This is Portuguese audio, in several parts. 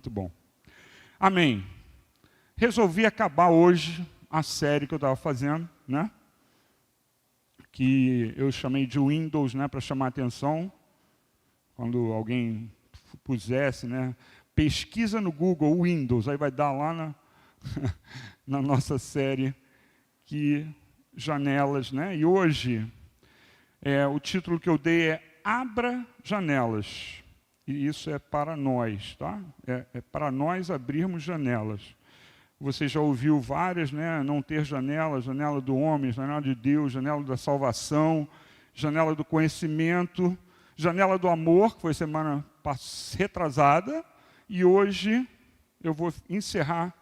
Muito bom. Amém. Resolvi acabar hoje a série que eu estava fazendo, né? Que eu chamei de Windows, né? Para chamar a atenção. Quando alguém pusesse, né? Pesquisa no Google Windows, aí vai dar lá na nossa série que janelas, né? E hoje o título que eu dei é Abra Janelas. E isso é para nós, tá? É para nós abrirmos janelas. Você já ouviu várias, né? Não ter janela, janela do homem, janela de Deus, janela da salvação, janela do conhecimento, janela do amor, que foi semana retrasada, e hoje eu vou encerrar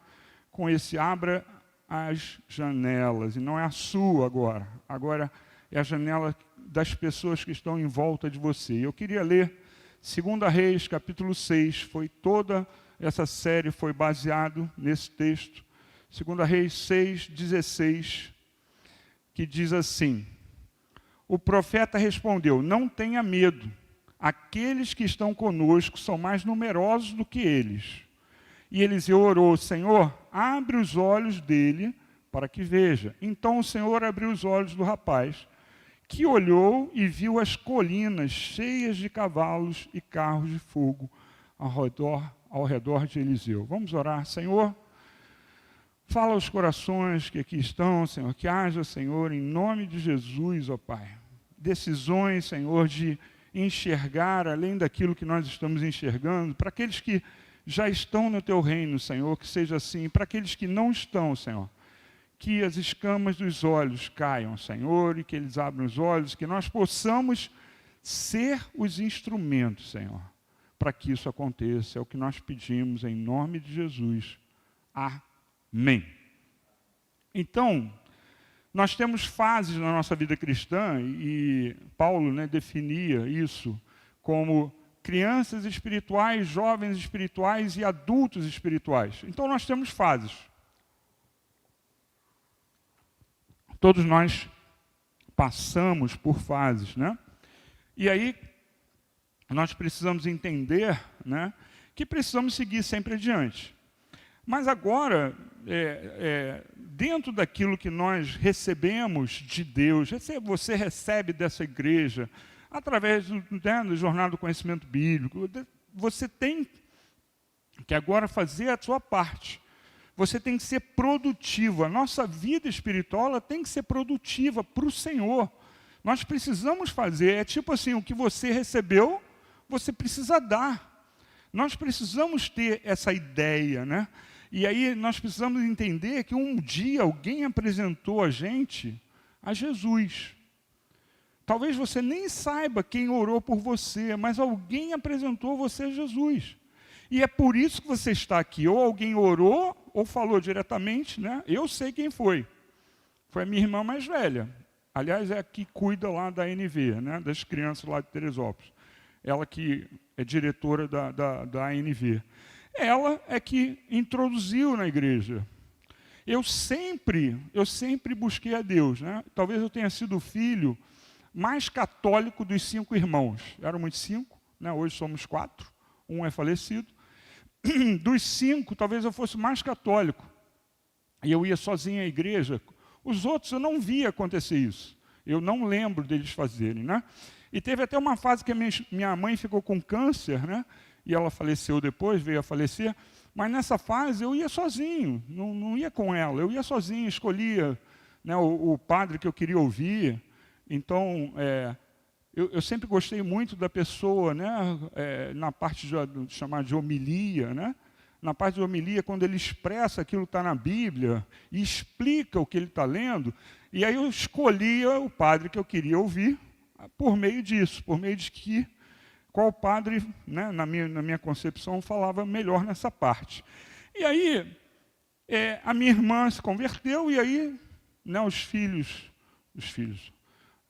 com esse abra as janelas, e não é a sua agora, agora é a janela das pessoas que estão em volta de você. Eu queria ler 2 Reis, capítulo 6, toda essa série foi baseado nesse texto, 2 Reis 6, 16, que diz assim: o profeta respondeu, não tenha medo, aqueles que estão conosco são mais numerosos do que eles. E Eliseu orou, Senhor, abre os olhos dele para que veja. Então o Senhor abriu os olhos do rapaz, que olhou e viu as colinas cheias de cavalos e carros de fogo ao redor de Eliseu. Vamos orar. Senhor, fala aos corações que aqui estão, Senhor, que haja, Senhor, em nome de Jesus, ó Pai, decisões, Senhor, de enxergar além daquilo que nós estamos enxergando, para aqueles que já estão no Teu reino, Senhor, que seja assim, para aqueles que não estão, Senhor, que as escamas dos olhos caiam, Senhor, e que eles abram os olhos, que nós possamos ser os instrumentos, Senhor, para que isso aconteça. É o que nós pedimos em nome de Jesus. Amém. Então, nós temos fases na nossa vida cristã, e Paulo, né, definia isso como crianças espirituais, jovens espirituais e adultos espirituais. Então, nós temos fases. Todos nós passamos por fases, né? E aí, nós precisamos entender, né, que precisamos seguir sempre adiante. Mas agora, dentro daquilo que nós recebemos de Deus, você recebe dessa igreja, através do Jornada do Conhecimento Bíblico, você tem que agora fazer a sua parte. Você tem que ser produtivo. A nossa vida espiritual ela tem que ser produtiva para o Senhor. Nós precisamos fazer. É tipo assim, o que você recebeu, você precisa dar. Nós precisamos ter essa ideia, né? E aí nós precisamos entender que um dia alguém apresentou a gente a Jesus. Talvez você nem saiba quem orou por você, mas alguém apresentou você a Jesus. E é por isso que você está aqui. Ou alguém orou, ou falou diretamente, né? Eu sei quem foi. Foi a minha irmã mais velha. Aliás, é a que cuida lá da ANV, né? Das crianças lá de Teresópolis. Ela que é diretora da ANV. Ela é que introduziu na igreja. Eu sempre busquei a Deus, né? Talvez eu tenha sido o filho mais católico dos 5 irmãos. Éramos 5, né? Hoje somos 4. Um é falecido. Dos 5, talvez eu fosse mais católico. E eu ia sozinho à igreja. Os outros eu não via acontecer isso. Eu não lembro deles fazerem, né? E teve até uma fase que a minha mãe ficou com câncer, né? E ela faleceu depois, veio a falecer. Mas nessa fase eu ia sozinho, não ia com ela. Eu ia sozinho, escolhia, né, o padre que eu queria ouvir. Então, eu sempre gostei muito da pessoa, né, na parte de chamar de homilia, né? Na parte de homilia, quando ele expressa aquilo que está na Bíblia e explica o que ele está lendo, e aí eu escolhia o padre que eu queria ouvir por meio disso, por meio de que qual padre, né, na minha concepção, falava melhor nessa parte. E aí, a minha irmã se converteu, e aí, né, os filhos,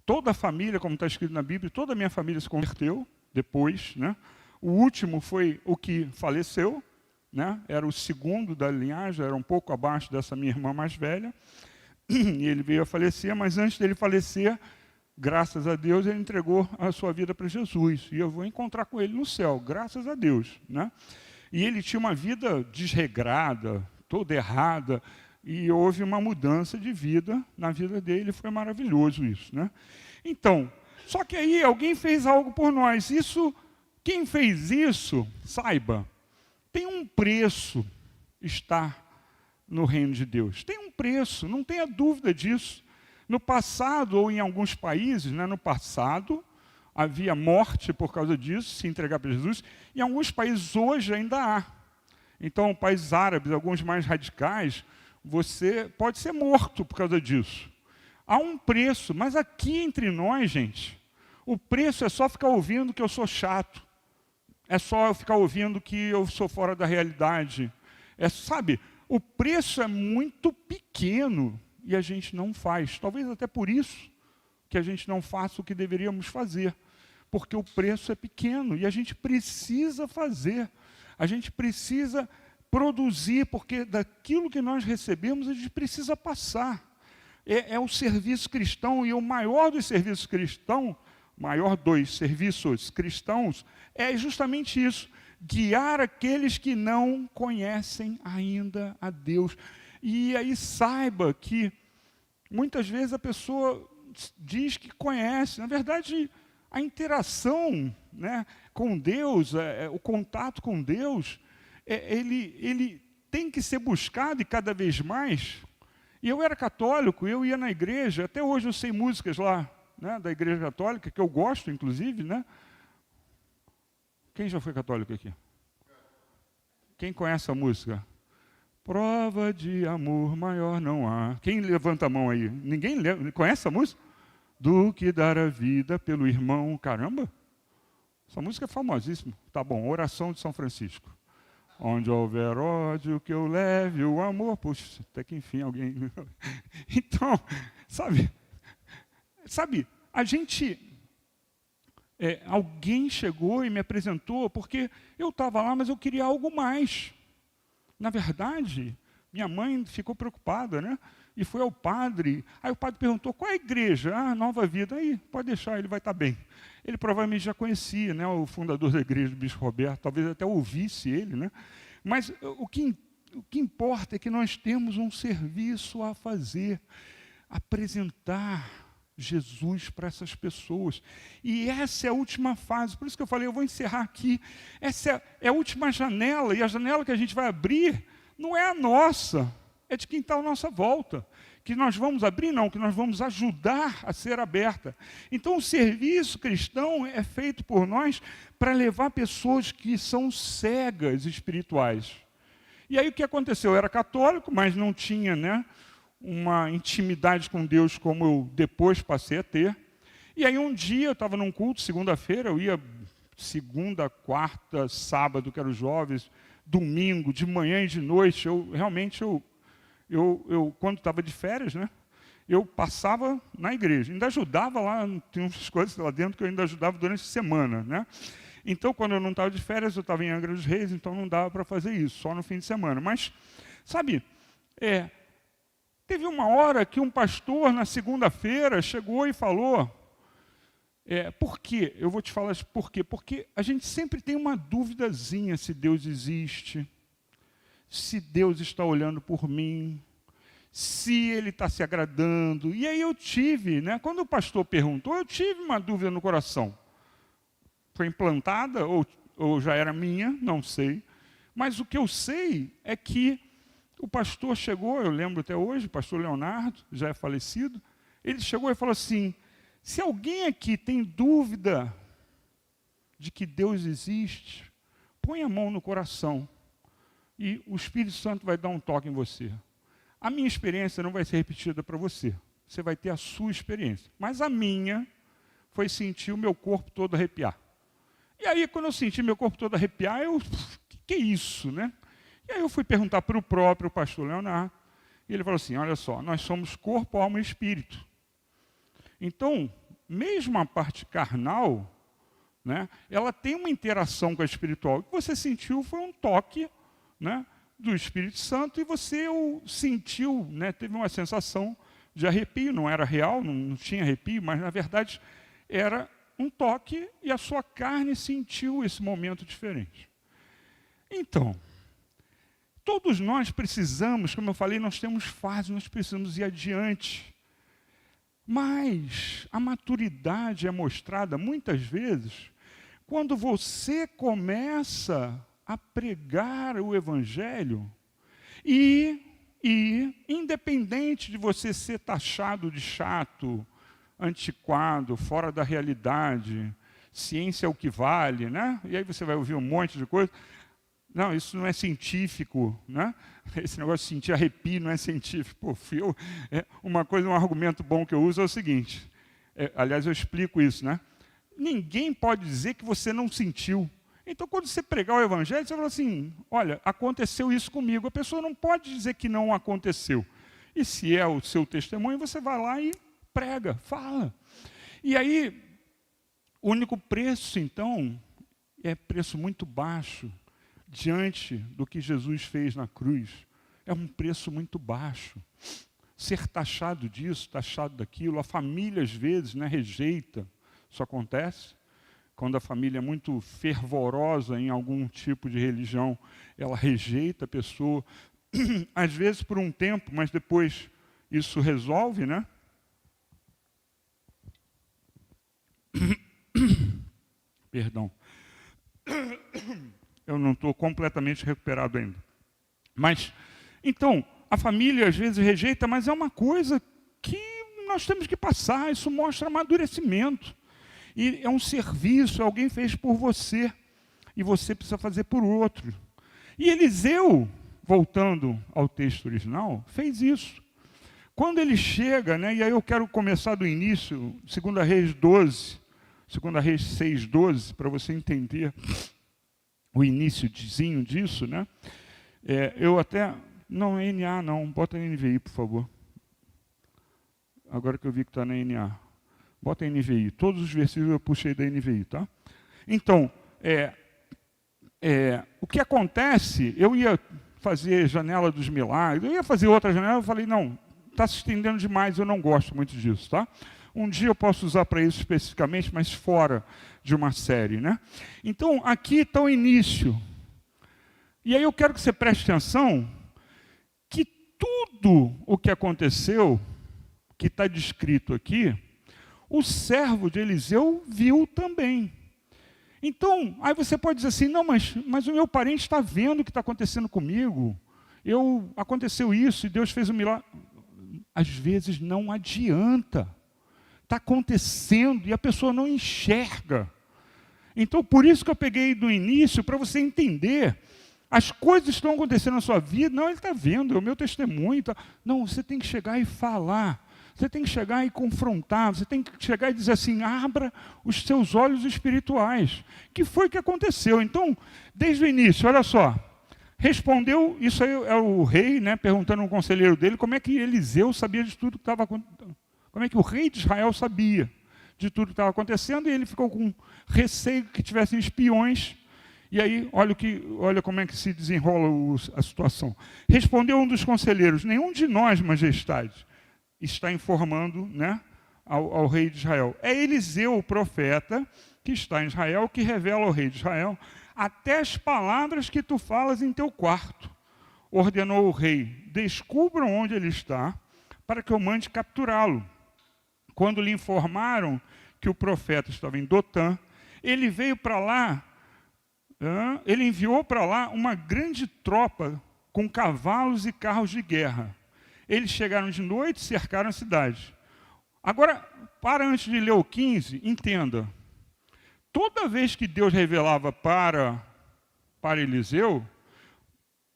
toda a família, como está escrito na Bíblia, toda a minha família se converteu depois, né? O último foi o que faleceu, né? Era o segundo da linhagem, era um pouco abaixo dessa minha irmã mais velha, e ele veio a falecer, mas antes dele falecer, graças a Deus, ele entregou a sua vida para Jesus, e eu vou encontrar com ele no céu, graças a Deus, né? E ele tinha uma vida desregrada, toda errada, e houve uma mudança de vida na vida dele, foi maravilhoso isso, né? Então, só que aí alguém fez algo por nós. Quem fez isso, saiba, tem um preço estar no reino de Deus. Tem um preço, não tenha dúvida disso. No passado, ou em alguns países, né, no passado, havia morte por causa disso, se entregar para Jesus. Em alguns países hoje ainda há. Então, países árabes, alguns mais radicais, você pode ser morto por causa disso. Há um preço, mas aqui entre nós, gente, o preço é só ficar ouvindo que eu sou chato. É só eu ficar ouvindo que eu sou fora da realidade. Sabe, o preço é muito pequeno e a gente não faz. Talvez até por isso que a gente não faça o que deveríamos fazer. Porque o preço é pequeno e a gente precisa fazer. A gente precisa produzir, porque daquilo que nós recebemos a gente precisa passar. É o serviço cristão, e o maior dos serviços cristãos, maior dos serviços cristãos, é justamente isso: guiar aqueles que não conhecem ainda a Deus. E aí saiba que muitas vezes a pessoa diz que conhece, na verdade a interação, né, com Deus, o contato com Deus, ele tem que ser buscado, e cada vez mais. E eu era católico, eu ia na igreja, até hoje eu sei músicas lá, né, da igreja católica, que eu gosto, inclusive, né? Quem já foi católico aqui? Quem conhece a música? Prova de amor maior não há. Quem levanta a mão aí? Ninguém conhece a música? Do que dar a vida pelo irmão. Caramba! Essa música é famosíssima. Tá bom, oração de São Francisco. Onde houver ódio, que eu leve o amor. Puxa, até que enfim alguém... Então, sabe, a gente... alguém chegou e me apresentou, porque eu estava lá, mas eu queria algo mais. Na verdade, minha mãe ficou preocupada, né? E foi ao padre. Aí o padre perguntou: qual é a igreja? Ah, Nova Vida. Aí, pode deixar, ele vai estar bem. Ele provavelmente já conhecia, né, o fundador da igreja, o bispo Roberto, talvez até ouvisse ele, né? Mas o que importa é que nós temos um serviço a fazer, apresentar Jesus para essas pessoas. E essa é a última fase. Por isso que eu falei, eu vou encerrar aqui. Essa é a última janela, e a janela que a gente vai abrir não é a nossa, é de quem está à nossa volta. Que nós vamos abrir, não, que nós vamos ajudar a ser aberta. Então, o serviço cristão é feito por nós para levar pessoas que são cegas espirituais. E aí o que aconteceu? Eu era católico, mas não tinha, né, uma intimidade com Deus como eu depois passei a ter. E aí um dia eu estava num culto, segunda-feira, eu ia segunda, quarta, sábado, que eram os jovens, domingo, de manhã e de noite. Eu quando estava de férias, né, eu passava na igreja, ainda ajudava lá, tinha umas coisas lá dentro que eu ainda ajudava durante a semana, né? Então, quando eu não estava de férias, eu estava em Angra dos Reis, então não dava para fazer isso, só no fim de semana. Mas, sabe, teve uma hora que um pastor, na segunda-feira, chegou e falou, por quê? Eu vou te falar por quê. Porque a gente sempre tem uma duvidazinha se Deus existe, se Deus está olhando por mim, se Ele está se agradando. E aí eu tive, né, quando o pastor perguntou, eu tive uma dúvida no coração. Foi implantada ou já era minha, não sei. Mas o que eu sei é que o pastor chegou, eu lembro até hoje, o pastor Leonardo, já é falecido, ele chegou e falou assim: se alguém aqui tem dúvida de que Deus existe, põe a mão no coração e o Espírito Santo vai dar um toque em você. A minha experiência não vai ser repetida para você, você vai ter a sua experiência. Mas a minha foi sentir o meu corpo todo arrepiar. E aí, quando eu senti meu corpo todo arrepiar, que é isso, né? E aí eu fui perguntar para o próprio pastor Leonardo, e ele falou assim: olha só, nós somos corpo, alma e espírito. Então, mesmo a parte carnal, né, ela tem uma interação com a espiritual. O que você sentiu foi um toque, né, do Espírito Santo, e você o sentiu, né, teve uma sensação de arrepio. Não era real, não tinha arrepio, mas na verdade era um toque, e a sua carne sentiu esse momento diferente. Então, todos nós precisamos, como eu falei, nós temos fases, nós precisamos ir adiante. Mas a maturidade é mostrada muitas vezes quando você começa a pregar o Evangelho e independente de você ser taxado de chato, antiquado, fora da realidade, ciência é o que vale, né? E aí você vai ouvir um monte de coisa. Não, isso não é científico, né? Esse negócio de sentir arrepio não é científico. Pô, um argumento bom que eu uso é o seguinte, aliás, eu explico isso, né? Ninguém pode dizer que você não sentiu. Então, quando você pregar o Evangelho, você fala assim, olha, aconteceu isso comigo. A pessoa não pode dizer que não aconteceu. E se é o seu testemunho, você vai lá e prega, fala. E aí, o único preço, então, é preço muito baixo, diante do que Jesus fez na cruz. É um preço muito baixo. Ser taxado disso, taxado daquilo, a família às vezes, né, rejeita. Isso acontece quando a família é muito fervorosa em algum tipo de religião, ela rejeita a pessoa, às vezes por um tempo, mas depois isso resolve, né? Perdão. Eu não estou completamente recuperado ainda. Mas, então, a família às vezes rejeita, mas é uma coisa que nós temos que passar, isso mostra amadurecimento. E é um serviço, alguém fez por você, e você precisa fazer por outro. E Eliseu, voltando ao texto original, fez isso. Quando ele chega, né, e aí eu quero começar do início, 2 Reis 12, 2 Reis 6, 12, para você entender o iniciozinho disso, né? Eu até, não é NA não, bota NVI, por favor. Agora que eu vi que está na NA. Bota NVI, todos os versículos eu puxei da NVI, tá? Então, o que acontece, eu ia fazer janela dos milagres, eu ia fazer outra janela, eu falei, não, está se estendendo demais, eu não gosto muito disso, tá? Um dia eu posso usar para isso especificamente, mas fora de uma série, né? Então, aqui está o início. E aí eu quero que você preste atenção que tudo o que aconteceu, que está descrito aqui, o servo de Eliseu viu também. Então, aí você pode dizer assim, não, mas o meu parente está vendo o que está acontecendo comigo. Aconteceu isso e Deus fez um milagre. Às vezes não adianta. Está acontecendo e a pessoa não enxerga. Então, por isso que eu peguei do início, para você entender. As coisas estão acontecendo na sua vida. Não, ele está vendo, é o meu testemunho. Tá. Não, você tem que chegar e falar. Você tem que chegar e confrontar, você tem que chegar e dizer assim, abra os seus olhos espirituais. O que foi que aconteceu? Então, desde o início, olha só, respondeu, isso aí é o rei, né, perguntando ao conselheiro dele, como é que Eliseu sabia de tudo que estava acontecendo, como é que o rei de Israel sabia de tudo que estava acontecendo, e ele ficou com receio que tivessem espiões, e aí, olha como é que se desenrola a situação. Respondeu um dos conselheiros, nenhum de nós, majestade, está informando, né, ao rei de Israel. É Eliseu, o profeta, que está em Israel, que revela ao rei de Israel até as palavras que tu falas em teu quarto. Ordenou o rei, descubram onde ele está, para que eu mande capturá-lo. Quando lhe informaram que o profeta estava em Dotã, ele veio para lá, ele enviou para lá uma grande tropa com cavalos e carros de guerra. Eles chegaram de noite e cercaram a cidade. Agora, para antes de ler o 15, entenda. Toda vez que Deus revelava para Eliseu,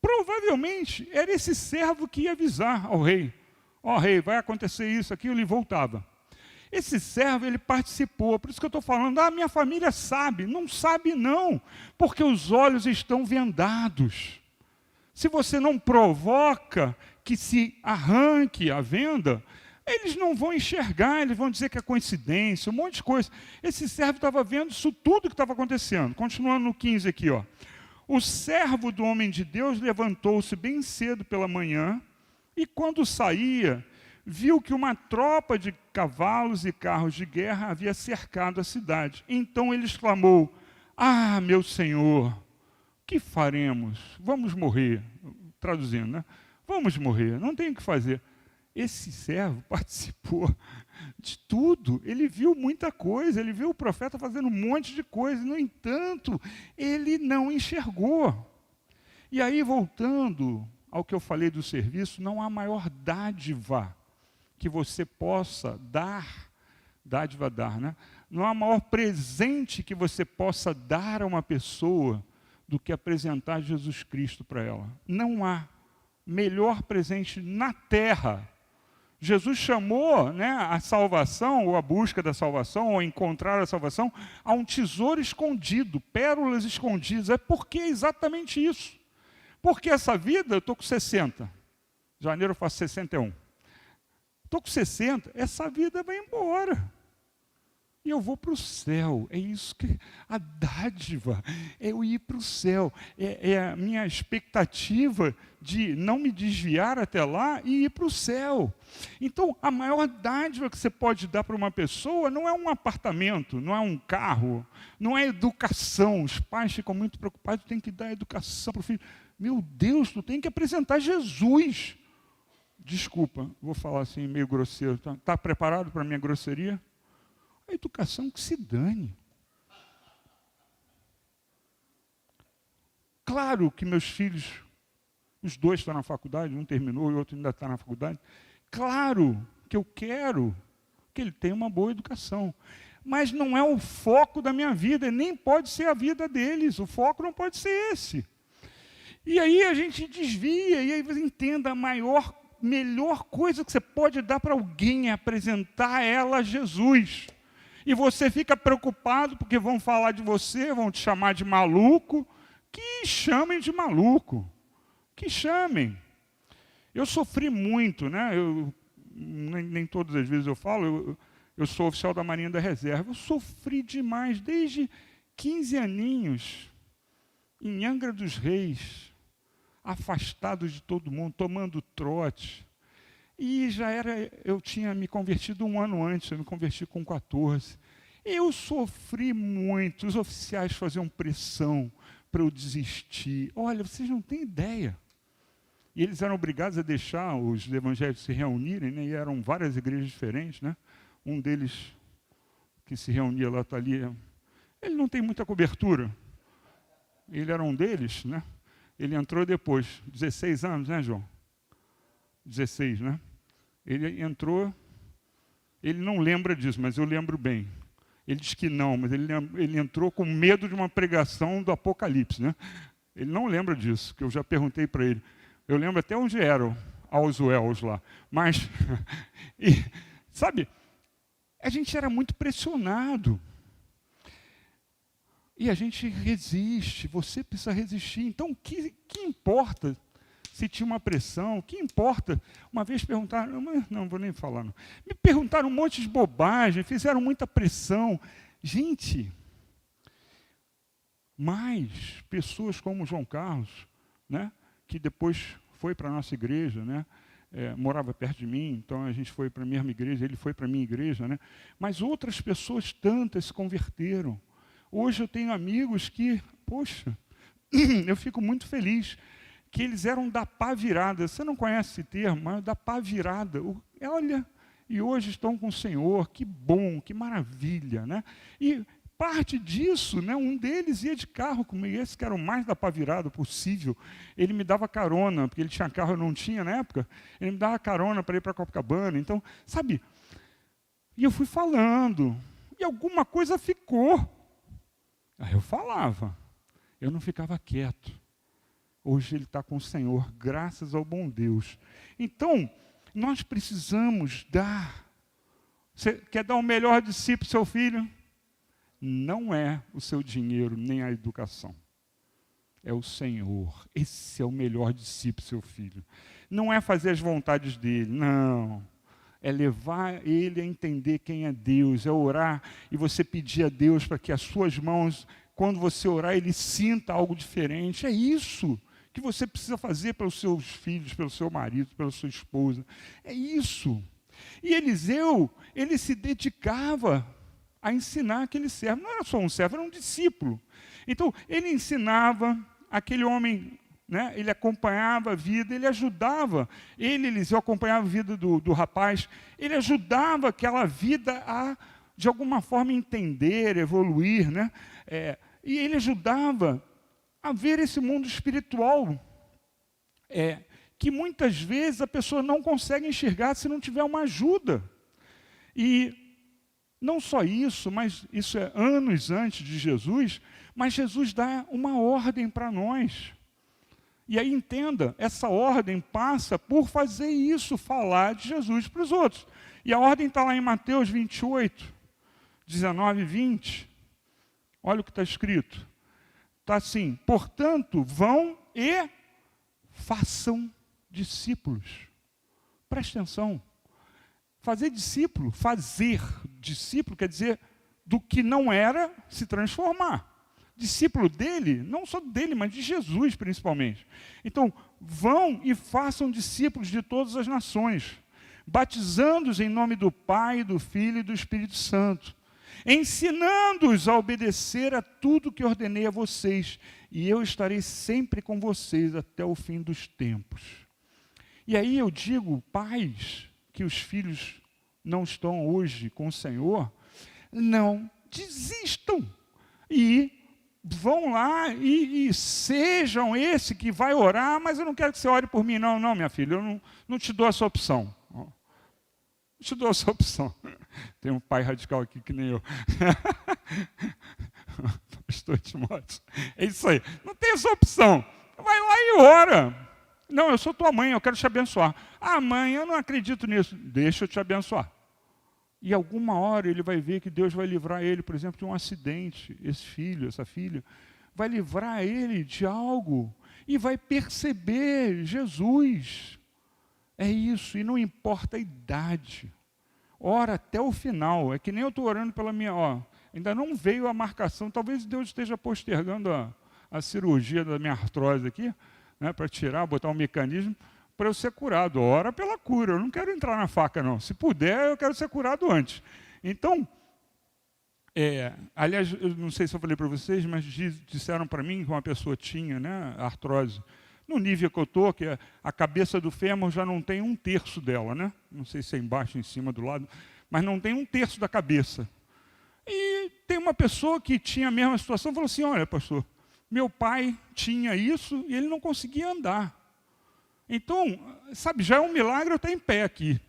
provavelmente era esse servo que ia avisar ao rei. Ó, rei, vai acontecer isso, aquilo, e voltava. Esse servo, ele participou, por isso que eu estou falando, minha família sabe. Não sabe não, porque os olhos estão vendados. Se você não provoca que se arranque a venda, eles não vão enxergar, eles vão dizer que é coincidência, um monte de coisa. Esse servo estava vendo isso tudo que estava acontecendo. Continuando no 15 aqui, ó. O servo do homem de Deus levantou-se bem cedo pela manhã e quando saía, viu que uma tropa de cavalos e carros de guerra havia cercado a cidade. Então ele exclamou, meu Senhor, que faremos? Vamos morrer, traduzindo, né? Vamos morrer, não tem o que fazer. Esse servo participou de tudo, ele viu muita coisa, ele viu o profeta fazendo um monte de coisa, no entanto, ele não enxergou. E aí, voltando ao que eu falei do serviço, não há maior dádiva que você possa dar, dádiva dar, né? Não há maior presente que você possa dar a uma pessoa do que apresentar Jesus Cristo para ela. Não há melhor presente na terra. Jesus chamou, né, a salvação, ou a busca da salvação, ou encontrar a salvação, a um tesouro escondido, pérolas escondidas. É porque é exatamente isso. Porque essa vida, eu estou com 60, em janeiro eu faço 61. Estou com 60, essa vida vai embora. E eu vou para o céu. É isso que a dádiva, é eu ir para o céu. É a minha expectativa de não me desviar até lá e ir para o céu. Então, a maior dádiva que você pode dar para uma pessoa não é um apartamento, não é um carro, não é educação. Os pais ficam muito preocupados, tem que dar educação para o filho. Meu Deus, tu tem que apresentar Jesus. Desculpa, vou falar assim meio grosseiro. Está preparado para a minha grosseria? A educação que se dane. Claro que meus filhos, os dois estão na faculdade, um terminou e o outro ainda está na faculdade. Claro que eu quero que ele tenha uma boa educação. Mas não é o foco da minha vida, nem pode ser a vida deles. O foco não pode ser esse. E aí a gente desvia, e aí você entenda, a melhor coisa que você pode dar para alguém é apresentar ela a Jesus. E você fica preocupado porque vão falar de você, vão te chamar de maluco. Que chamem de maluco. Que chamem. Eu sofri muito, né? Nem todas as vezes eu falo, eu sou oficial da Marinha da Reserva. Eu sofri demais, desde 15 aninhos, em Angra dos Reis, afastado de todo mundo, tomando trote. E eu tinha me convertido um ano antes, eu me converti com 14. Eu sofri muito, os oficiais faziam pressão para eu desistir. Olha, vocês não têm ideia. E eles eram obrigados a deixar os evangélicos se reunirem, né? E eram várias igrejas diferentes, né? Um deles que se reunia lá, está ali, ele não tem muita cobertura. Ele era um deles, né? Ele entrou depois, 16 anos, né, João? 16, né? Ele entrou, ele não lembra disso, mas eu lembro bem. Ele diz que não, mas ele entrou com medo de uma pregação do Apocalipse, né? Ele não lembra disso, que eu já perguntei para ele. Eu lembro até onde eram aos Wells lá. Mas, sabe, a gente era muito pressionado. E a gente resiste, você precisa resistir. Então, o que importa se tinha uma pressão? O que importa? Uma vez perguntaram, não vou nem falar, não. Me perguntaram um monte de bobagem, fizeram muita pressão. Gente, mais pessoas como João Carlos, né, que depois foi para a nossa igreja, né, morava perto de mim, então a gente foi para a mesma igreja, ele foi para a minha igreja, né, mas outras pessoas tantas se converteram. Hoje eu tenho amigos que, poxa, eu fico muito feliz, que eles eram da pá virada. Você não conhece esse termo, mas da pá virada. Olha, e hoje estão com o Senhor, que bom, que maravilha, né? E parte disso, né, um deles ia de carro comigo, esse que era o mais da pá virada possível. Ele me dava carona, porque ele tinha carro, eu não tinha na época, ele me dava carona para ir para Copacabana. Então, sabe, e eu fui falando, e alguma coisa ficou. Aí eu falava, eu não ficava quieto. Hoje ele está com o Senhor, graças ao bom Deus. Então, nós precisamos dar. Você quer dar o melhor de si para o seu filho? Não é o seu dinheiro, nem a educação. É o Senhor. Esse é o melhor de si para o seu filho. Não é fazer as vontades dele, não. É levar ele a entender quem é Deus, é orar e você pedir a Deus para que as suas mãos, quando você orar, ele sinta algo diferente. É isso que você precisa fazer pelos seus filhos, pelo seu marido, pela sua esposa. É isso. E Eliseu, ele se dedicava a ensinar aquele servo. Não era só um servo, era um discípulo. Então, ele ensinava aquele homem, né, ele acompanhava a vida, ele ajudava, Eliseu acompanhava a vida do rapaz, ele ajudava aquela vida a, de alguma forma, entender, evoluir, né? E ele ajudava a ver esse mundo espiritual, que muitas vezes a pessoa não consegue enxergar se não tiver uma ajuda. E não só isso, mas isso é anos antes de Jesus, mas Jesus dá uma ordem para nós. E aí entenda, essa ordem passa por fazer isso, falar de Jesus para os outros. E a ordem está lá em Mateus 28, 19 e 20. Olha o que está escrito. Está assim: portanto, vão e façam discípulos. Preste atenção. Fazer discípulo quer dizer do que não era se transformar. Discípulo dele, não só dele, mas de Jesus principalmente. Então, vão e façam discípulos de todas as nações, batizando-os em nome do Pai, do Filho e do Espírito Santo, ensinando-os a obedecer a tudo que ordenei a vocês, e eu estarei sempre com vocês até o fim dos tempos. E aí eu digo, pais, que os filhos não estão hoje com o Senhor, não desistam e vão lá e sejam esse que vai orar, mas eu não quero que você ore por mim, não, minha filha, eu não te dou essa opção. Não te dou essa opção. Tem um pai radical aqui que nem eu. Pastor Timóteo. É isso aí. Não tem essa opção. Vai lá e ora. Não, eu sou tua mãe, eu quero te abençoar. Ah, mãe, eu não acredito nisso. Deixa eu te abençoar. E alguma hora ele vai ver que Deus vai livrar ele, por exemplo, de um acidente. Esse filho, essa filha, vai livrar ele de algo. E vai perceber Jesus. É isso, e não importa a idade. Ora até o final. É que nem eu estou orando pela minha... ainda não veio a marcação. Talvez Deus esteja postergando a cirurgia da minha artrose aqui, né, para tirar, botar um mecanismo, para eu ser curado. Ora pela cura, eu não quero entrar na faca, não. Se puder, eu quero ser curado antes. Então, aliás, eu não sei se eu falei para vocês, mas disseram para mim que uma pessoa tinha, né, artrose. No nível que eu estou, que a cabeça do fêmur já não tem 1/3 dela, né? Não sei se é embaixo, em cima, do lado, mas não tem 1/3 da cabeça. E tem uma pessoa que tinha a mesma situação, falou assim, olha, pastor, meu pai tinha isso e ele não conseguia andar. Então, sabe, já é um milagre eu estar em pé aqui.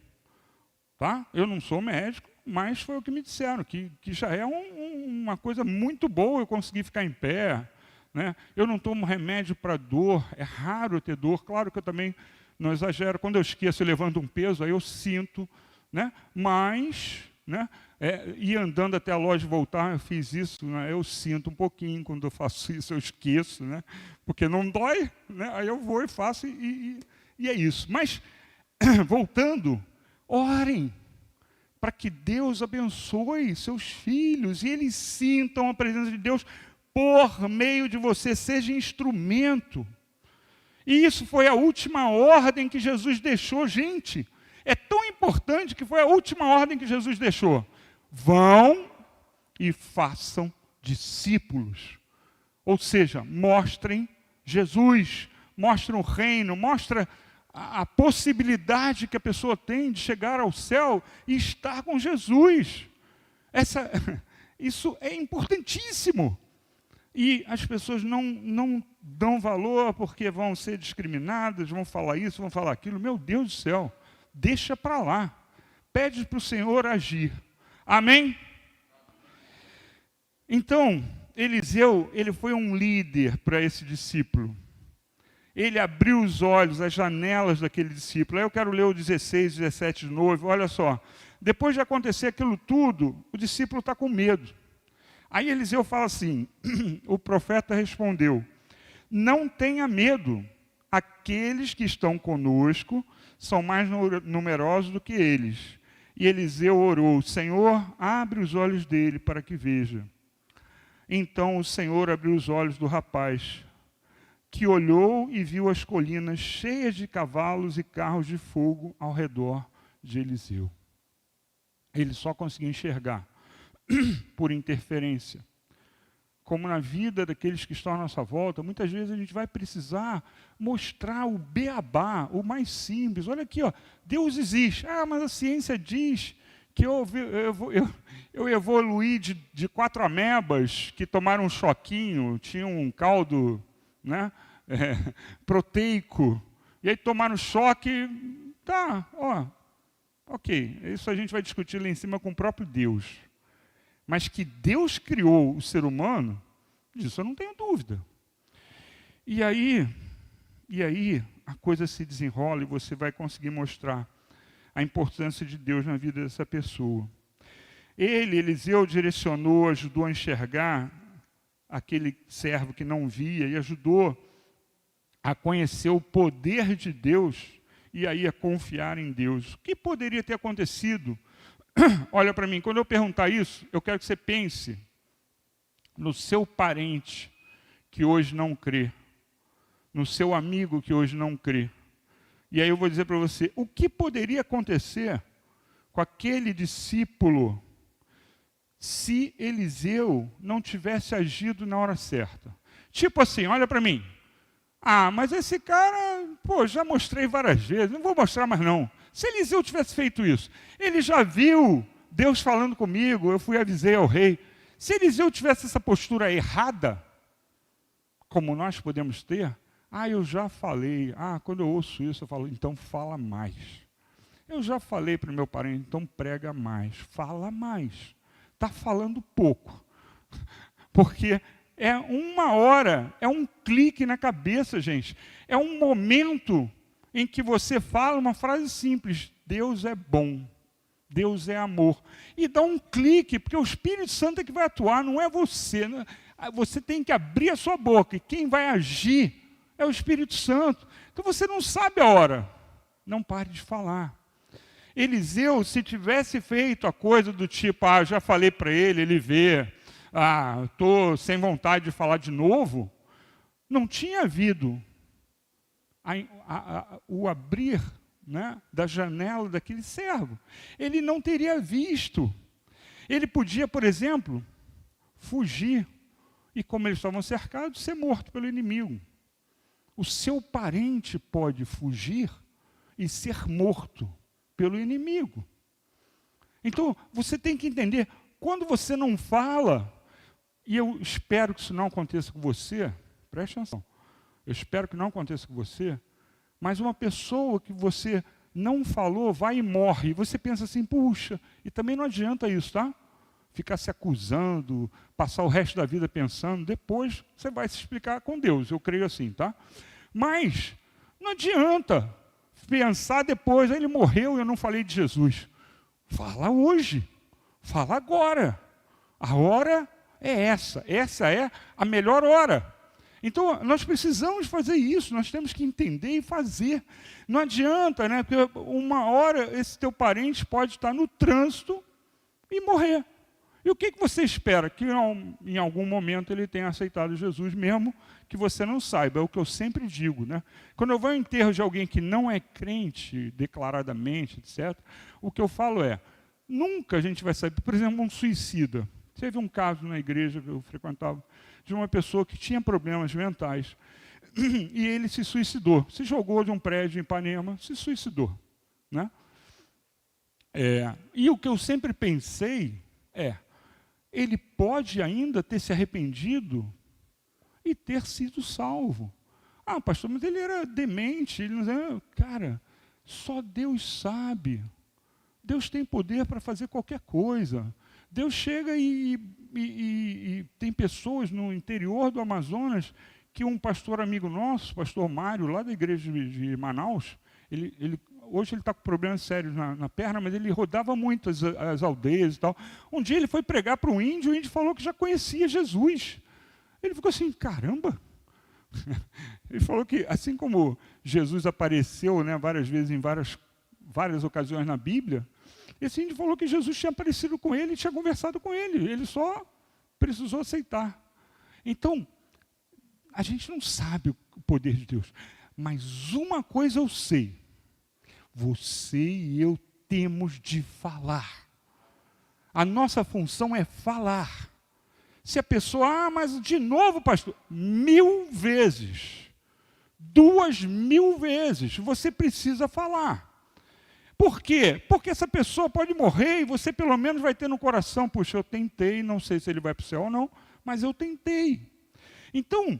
Tá? Eu não sou médico, mas foi o que me disseram, que já é uma coisa muito boa eu conseguir ficar em pé. Né? Eu não tomo remédio para dor, é raro ter dor. Claro que eu também não exagero. Quando eu esqueço e levanto um peso, aí eu sinto. Né? Mas... né? Ir andando até a loja e voltar, eu fiz isso, né? Eu sinto um pouquinho quando eu faço isso, eu esqueço, né? Porque não dói, né? Aí eu vou e faço e é isso. Mas, voltando, orem para que Deus abençoe seus filhos e eles sintam a presença de Deus por meio de você, seja instrumento. E isso foi a última ordem que Jesus deixou, gente. É tão importante que foi a última ordem que Jesus deixou. Vão e façam discípulos. Ou seja, mostrem Jesus, mostrem o reino, mostrem a possibilidade que a pessoa tem de chegar ao céu e estar com Jesus. Isso é importantíssimo. E as pessoas não dão valor porque vão ser discriminadas, vão falar isso, vão falar aquilo. Meu Deus do céu, deixa para lá. Pede para o Senhor agir. Amém? Então, Eliseu, ele foi um líder para esse discípulo. Ele abriu os olhos, as janelas daquele discípulo. Aí eu quero ler o 16, 17 de novo. Olha só. Depois de acontecer aquilo tudo, o discípulo está com medo. Aí Eliseu fala assim, o profeta respondeu, não tenha medo, aqueles que estão conosco são mais numerosos do que eles. E Eliseu orou, Senhor, abre os olhos dele para que veja. Então o Senhor abriu os olhos do rapaz, que olhou e viu as colinas cheias de cavalos e carros de fogo ao redor de Eliseu. Ele só conseguia enxergar por interferência. como na vida daqueles que estão à nossa volta, muitas vezes a gente vai precisar mostrar o beabá, o mais simples. Olha aqui, ó, Deus existe. Ah, mas a ciência diz que eu evoluí de 4 amebas que tomaram um choquinho, tinham um caldo, né, proteico, e aí tomaram choque, tá, ó, ok, isso a gente vai discutir lá em cima com o próprio Deus. Mas que Deus criou o ser humano, disso eu não tenho dúvida. E aí a coisa se desenrola e você vai conseguir mostrar a importância de Deus na vida dessa pessoa. Eliseu, direcionou, ajudou a enxergar aquele servo que não via e ajudou a conhecer o poder de Deus e aí a confiar em Deus. O que poderia ter acontecido? Olha para mim, quando eu perguntar isso, eu quero que você pense no seu parente que hoje não crê, no seu amigo que hoje não crê. E aí eu vou dizer para você, o que poderia acontecer com aquele discípulo se Eliseu não tivesse agido na hora certa? Tipo assim, olha para mim. Ah, mas esse cara, já mostrei várias vezes, não vou mostrar mais não. Se Eliseu tivesse feito isso, ele já viu Deus falando comigo, eu fui avisei ao rei. Se Eliseu tivesse essa postura errada, como nós podemos ter, eu já falei, quando eu ouço isso, eu falo, então fala mais. Eu já falei para o meu parente, então prega mais, fala mais. Está falando pouco. Porque é uma hora, é um clique na cabeça, gente. É um momento em que você fala uma frase simples, Deus é bom, Deus é amor. E dá um clique, porque o Espírito Santo é que vai atuar, não é você. Né? Você tem que abrir a sua boca, e quem vai agir é o Espírito Santo. Então você não sabe a hora, não pare de falar. Eliseu, se tivesse feito a coisa do tipo, já falei para ele vê, estou sem vontade de falar de novo, não tinha havido o abrir, né, da janela daquele servo. Ele não teria visto. Ele podia, por exemplo, fugir, e como eles estavam cercados, ser morto pelo inimigo. O seu parente pode fugir e ser morto pelo inimigo. Então, você tem que entender, quando você não fala, e eu espero que isso não aconteça com você, preste atenção, eu espero que não aconteça com você, mas uma pessoa que você não falou vai e morre, e você pensa assim, puxa, e também não adianta isso, tá? Ficar se acusando, passar o resto da vida pensando, depois você vai se explicar com Deus, eu creio assim, tá? Mas não adianta pensar depois, ele morreu e eu não falei de Jesus. Fala hoje, fala agora. A hora é essa é a melhor hora. Então, nós precisamos fazer isso, nós temos que entender e fazer. Não adianta, né? Porque uma hora esse teu parente pode estar no trânsito e morrer. E o que você espera? Que em algum momento ele tenha aceitado Jesus, mesmo que você não saiba. É o que eu sempre digo, né? Quando eu vou ao enterro de alguém que não é crente, declaradamente, etc., o que eu falo é, nunca a gente vai saber, por exemplo, um suicida. Teve um caso na igreja que eu frequentava, de uma pessoa que tinha problemas mentais, e ele se suicidou. Se jogou de um prédio em Ipanema, se suicidou. Né? E o que eu sempre pensei ele pode ainda ter se arrependido e ter sido salvo. Pastor, mas ele era demente. Ele não... Cara, só Deus sabe. Deus tem poder para fazer qualquer coisa. Deus chega e tem pessoas no interior do Amazonas que um pastor amigo nosso, pastor Mário, lá da igreja de Manaus, hoje ele está com problemas sérios na perna, mas ele rodava muito as aldeias e tal. Um dia ele foi pregar para um índio, o índio falou que já conhecia Jesus. Ele ficou assim, caramba! Ele falou que, assim como Jesus apareceu, né, várias vezes em várias ocasiões na Bíblia, esse índio falou que Jesus tinha aparecido com ele e tinha conversado com ele. Ele só precisou aceitar. Então, a gente não sabe o poder de Deus. Mas uma coisa eu sei. Você e eu temos de falar. A nossa função é falar. Se a pessoa, mas de novo, pastor, 1000 vezes, 2000 vezes, você precisa falar. Por quê? Porque essa pessoa pode morrer e você pelo menos vai ter no coração, puxa, eu tentei, não sei se ele vai para o céu ou não, mas eu tentei. Então,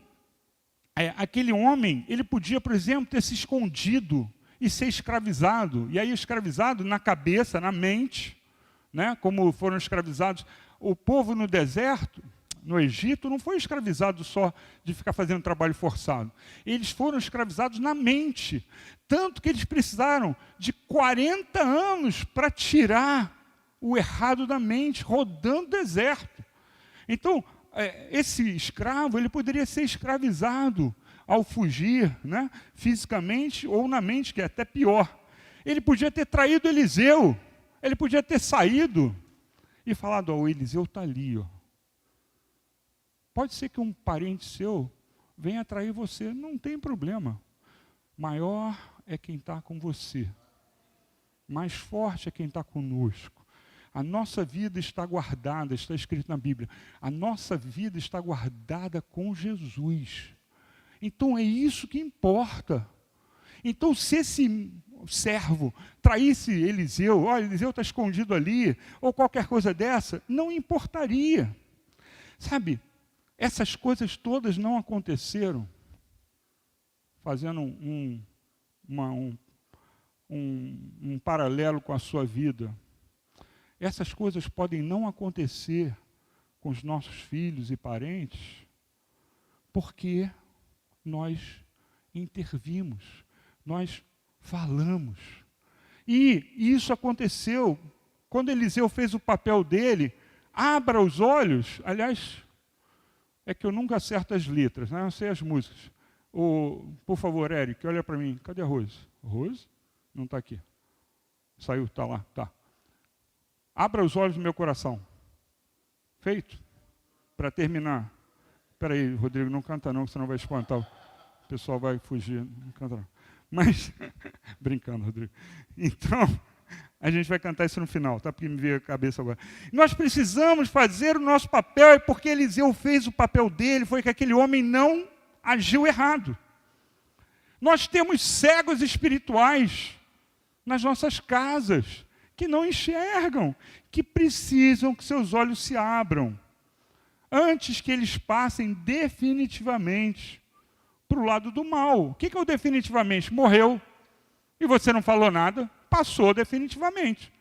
aquele homem, ele podia, por exemplo, ter se escondido e ser escravizado. E aí escravizado na cabeça, na mente, né? Como foram escravizados. O povo no deserto, no Egito, não foi escravizado só de ficar fazendo trabalho forçado. Eles foram escravizados na mente. Tanto que eles precisaram de 40 anos para tirar o errado da mente, rodando o deserto. Então, esse escravo, ele poderia ser escravizado ao fugir, né, fisicamente ou na mente, que é até pior. Ele podia ter traído Eliseu, ele podia ter saído e falado, o Eliseu está ali. Pode ser que um parente seu venha trair você, não tem problema. Maior é quem está com você. Mais forte é quem está conosco. A nossa vida está guardada, está escrito na Bíblia. A nossa vida está guardada com Jesus. Então é isso que importa. Então se esse servo traísse Eliseu, Eliseu está escondido ali, ou qualquer coisa dessa, não importaria. Sabe, essas coisas todas não aconteceram. Fazendo um paralelo com a sua vida. Essas coisas podem não acontecer com os nossos filhos e parentes, porque nós intervimos, nós falamos. E isso aconteceu quando Eliseu fez o papel dele, abra os olhos, aliás, é que eu nunca acerto as letras, né? Eu sei as músicas. Por favor, Eric, olha para mim, cadê a Rose? Rose? Não está aqui. Saiu, está lá, tá. Abra os olhos do meu coração. Feito? Para terminar. Espera aí, Rodrigo, não canta não, senão vai espantar. O pessoal vai fugir. Não canta não. Mas, brincando, Rodrigo. Então, a gente vai cantar isso no final, tá? Porque me veio a cabeça agora. Nós precisamos fazer o nosso papel, é porque Eliseu fez o papel dele, foi que aquele homem não agiu errado. Nós temos cegos espirituais nas nossas casas, que não enxergam, que precisam que seus olhos se abram, antes que eles passem definitivamente para o lado do mal. O que é o definitivamente? Morreu, e você não falou nada, passou definitivamente.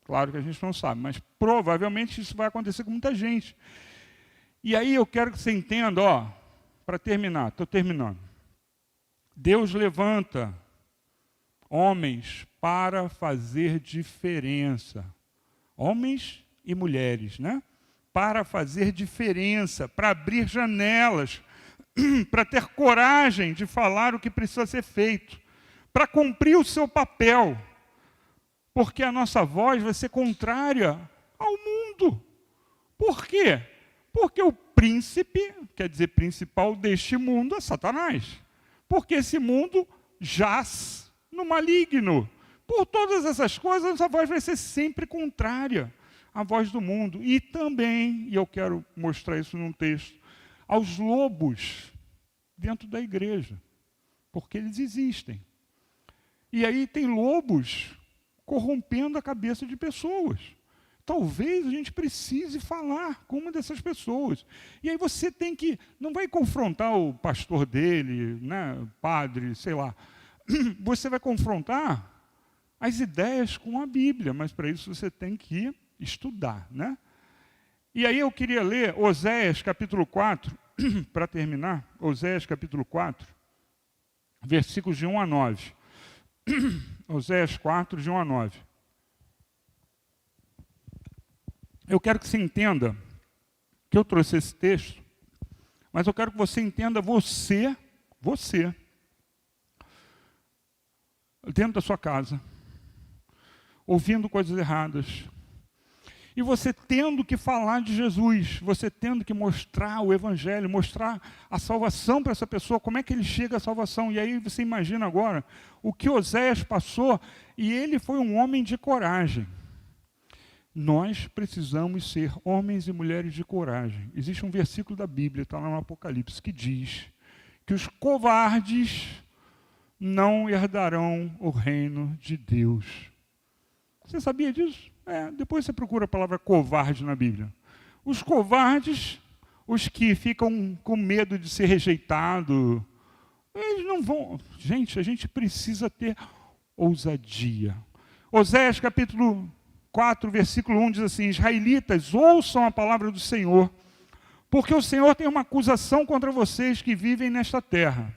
Claro que a gente não sabe, mas provavelmente isso vai acontecer com muita gente. E aí eu quero que você entenda, para terminar, estou terminando. Deus levanta homens para fazer diferença. Homens e mulheres, né? Para fazer diferença, para abrir janelas, para ter coragem de falar o que precisa ser feito, para cumprir o seu papel, porque a nossa voz vai ser contrária ao mundo. Por quê? Porque o príncipe, quer dizer, principal deste mundo é Satanás. Porque esse mundo jaz no maligno. Por todas essas coisas, a nossa voz vai ser sempre contrária à voz do mundo. E também, e eu quero mostrar isso num texto, aos lobos dentro da igreja. Porque eles existem. E aí tem lobos corrompendo a cabeça de pessoas. Talvez a gente precise falar com uma dessas pessoas. E aí você tem que, não vai confrontar o pastor dele, né, padre, sei lá. Você vai confrontar as ideias com a Bíblia, mas para isso você tem que estudar, né? E aí eu queria ler Oséias capítulo 4, para terminar, Oséias capítulo 4, versículos de 1 a 9. Oséias 4, de 1 a 9. Eu quero que você entenda que eu trouxe esse texto, mas eu quero que você entenda você, dentro da sua casa, ouvindo coisas erradas, e você tendo que falar de Jesus, você tendo que mostrar o Evangelho, mostrar a salvação para essa pessoa, como é que ele chega à salvação. E aí você imagina agora o que Oséias passou, e ele foi um homem de coragem. Nós precisamos ser homens e mulheres de coragem. Existe um versículo da Bíblia, está lá no Apocalipse, que diz que os covardes não herdarão o reino de Deus. Você sabia disso? Depois você procura a palavra covarde na Bíblia. Os covardes, os que ficam com medo de ser rejeitado, eles não vão. Gente, a gente precisa ter ousadia. Oséias capítulo 4, versículo 1 diz assim: Israelitas, ouçam a palavra do Senhor, porque o Senhor tem uma acusação contra vocês que vivem nesta terra.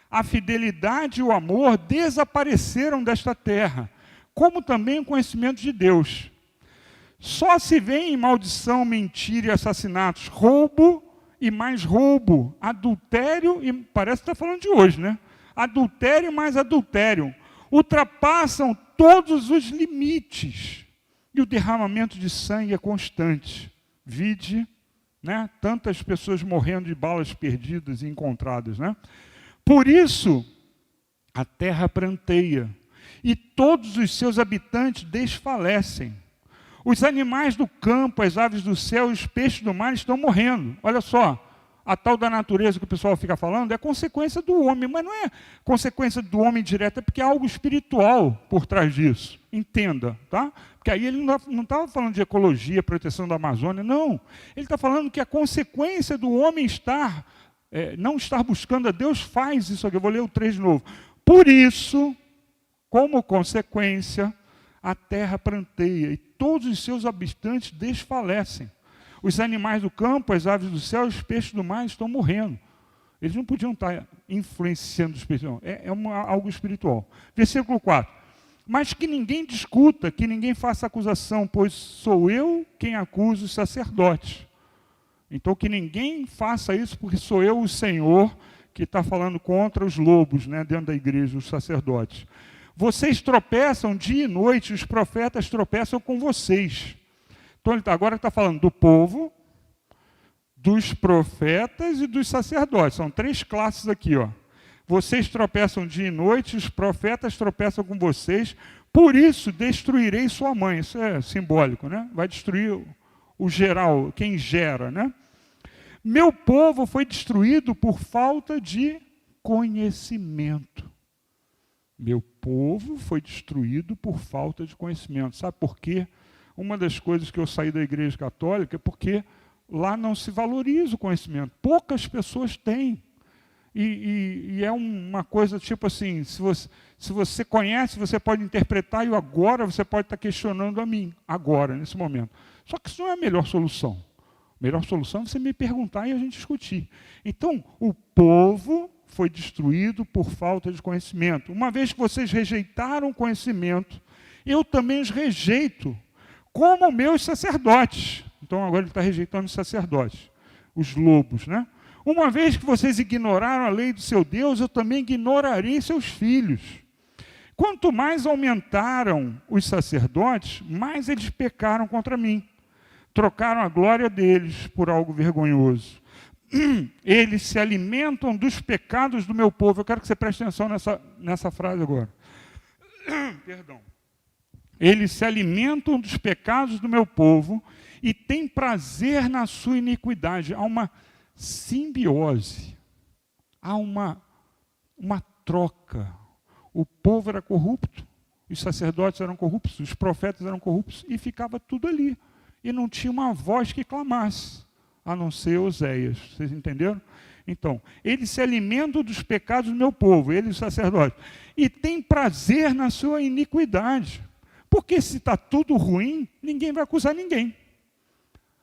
A fidelidade e o amor desapareceram desta terra, como também o conhecimento de Deus. Só se vê em maldição, mentira e assassinatos, roubo e mais roubo, adultério, e parece que está falando de hoje, né? Adultério e mais adultério. Ultrapassam todos os limites. E o derramamento de sangue é constante. Vide, né? Tantas pessoas morrendo de balas perdidas e encontradas, né? Por isso, a terra pranteia, e todos os seus habitantes desfalecem. Os animais do campo, as aves do céu e os peixes do mar estão morrendo. Olha só, a tal da natureza que o pessoal fica falando é consequência do homem, mas não é consequência do homem direta, é porque há algo espiritual por trás disso. Entenda, tá? Porque aí ele não estava falando de ecologia, proteção da Amazônia, não. Ele está falando que a consequência do homem não estar buscando a Deus faz isso aqui. Eu vou ler o 3 de novo. Por isso, como consequência, a terra pranteia e todos os seus habitantes desfalecem. Os animais do campo, as aves do céu, os peixes do mar estão morrendo. Eles não podiam estar influenciando os peixes, não. Algo espiritual. Versículo 4. Mas que ninguém discuta, que ninguém faça acusação, pois sou eu quem acuso os sacerdotes. Então que ninguém faça isso, porque sou eu o Senhor que está falando contra os lobos, né, dentro da igreja, os sacerdotes. Vocês tropeçam dia e noite, os profetas tropeçam com vocês. Então ele agora está falando do povo, dos profetas e dos sacerdotes. São 3 classes aqui, ó. Vocês tropeçam dia e noite, os profetas tropeçam com vocês, por isso destruirei sua mãe. Isso é simbólico, né? Vai destruir o geral, quem gera, né? Meu povo foi destruído por falta de conhecimento. Meu povo foi destruído por falta de conhecimento. Sabe por quê? Uma das coisas que eu saí da igreja católica é porque lá não se valoriza o conhecimento. Poucas pessoas têm. E é uma coisa tipo assim, se você conhece, você pode interpretar, e agora você pode estar questionando a mim, agora, nesse momento. Só que isso não é a melhor solução. A melhor solução é você me perguntar e a gente discutir. Então, o povo foi destruído por falta de conhecimento. Uma vez que vocês rejeitaram o conhecimento, eu também os rejeito, como meus sacerdotes. Então, agora ele está rejeitando os sacerdotes, os lobos, né? Uma vez que vocês ignoraram a lei do seu Deus, eu também ignorarei seus filhos. Quanto mais aumentaram os sacerdotes, mais eles pecaram contra mim. Trocaram a glória deles por algo vergonhoso. Eles se alimentam dos pecados do meu povo. Eu quero que você preste atenção nessa frase agora. Perdão. Eles se alimentam dos pecados do meu povo e têm prazer na sua iniquidade. Há uma simbiose. Há uma troca. O povo era corrupto, os sacerdotes eram corruptos, os profetas eram corruptos, e ficava tudo ali. E não tinha uma voz que clamasse, a não ser Oséias. Vocês entenderam? Então, eles se alimentam dos pecados do meu povo, eles, os sacerdotes, e têm prazer na sua iniquidade. Porque se está tudo ruim, ninguém vai acusar ninguém.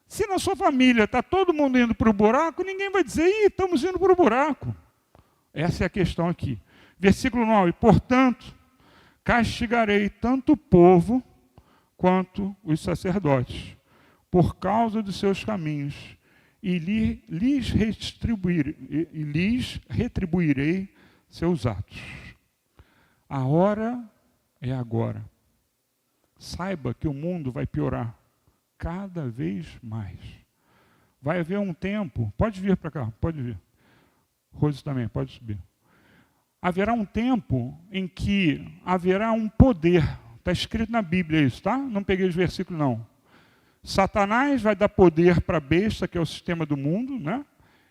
Se na sua família está todo mundo indo para o buraco, ninguém vai dizer, estamos indo para o buraco. Essa é a questão aqui. Versículo 9, portanto, castigarei tanto o povo quanto os sacerdotes, por causa dos seus caminhos, e lhes retribuirei seus atos. A hora é agora. Saiba que o mundo vai piorar cada vez mais. Vai haver um tempo, pode vir para cá, pode vir. Rose também, pode subir. Haverá um tempo em que haverá um poder. Está escrito na Bíblia isso, tá? Não peguei os versículos, não. Satanás vai dar poder para a besta, que é o sistema do mundo, né?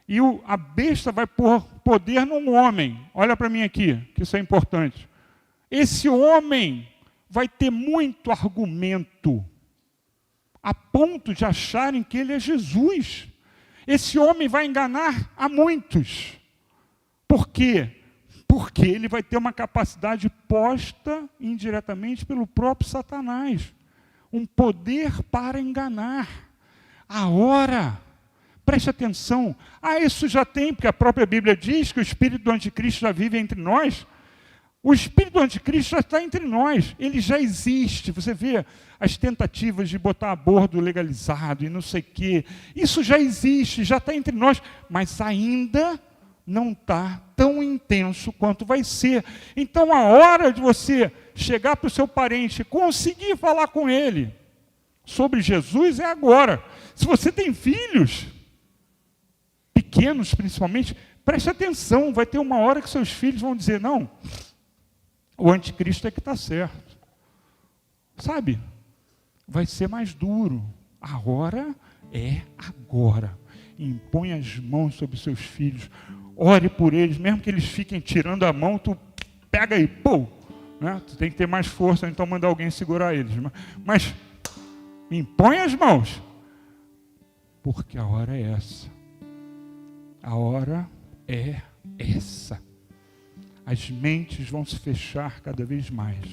E a besta vai pôr poder num homem. Olha para mim aqui, que isso é importante. Esse homem vai ter muito argumento, a ponto de acharem que ele é Jesus. Esse homem vai enganar a muitos. Por quê? Porque ele vai ter uma capacidade posta indiretamente pelo próprio Satanás. Um poder para enganar. A hora, preste atenção. Isso já tem, porque a própria Bíblia diz que o espírito do anticristo já vive entre nós. O espírito do anticristo já está entre nós, ele já existe. Você vê as tentativas de botar aborto legalizado e não sei o quê. Isso já existe, já está entre nós, mas ainda não está tão intenso quanto vai ser. Então, a hora de você chegar para o seu parente e conseguir falar com ele sobre Jesus é agora. Se você tem filhos, pequenos principalmente, preste atenção, vai ter uma hora que seus filhos vão dizer, não, o anticristo é que está certo. Sabe? Vai ser mais duro. A hora é agora. Impõe as mãos sobre seus filhos. Ore por eles, mesmo que eles fiquem tirando a mão, tu pega aí, pô! Né? Tu tem que ter mais força, então manda alguém segurar eles. Mas impõe as mãos. Porque a hora é essa. A hora é essa. As mentes vão se fechar cada vez mais.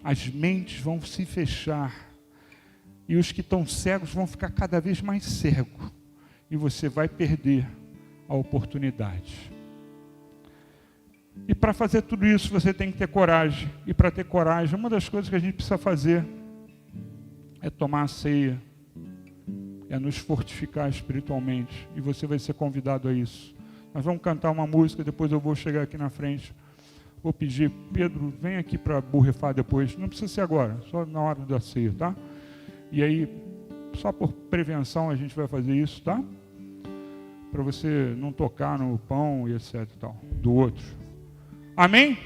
As mentes vão se fechar. E os que estão cegos vão ficar cada vez mais cegos. E você vai perder a oportunidade. E para fazer tudo isso, você tem que ter coragem. E para ter coragem, uma das coisas que a gente precisa fazer é tomar a ceia. É nos fortificar espiritualmente. E você vai ser convidado a isso. Nós vamos cantar uma música, depois eu vou chegar aqui na frente. Vou pedir, Pedro, vem aqui para borrifar depois. Não precisa ser agora, só na hora da ceia, tá? E aí, só por prevenção a gente vai fazer isso, tá? Para você não tocar no pão e etc. e tal, do outro. Amém?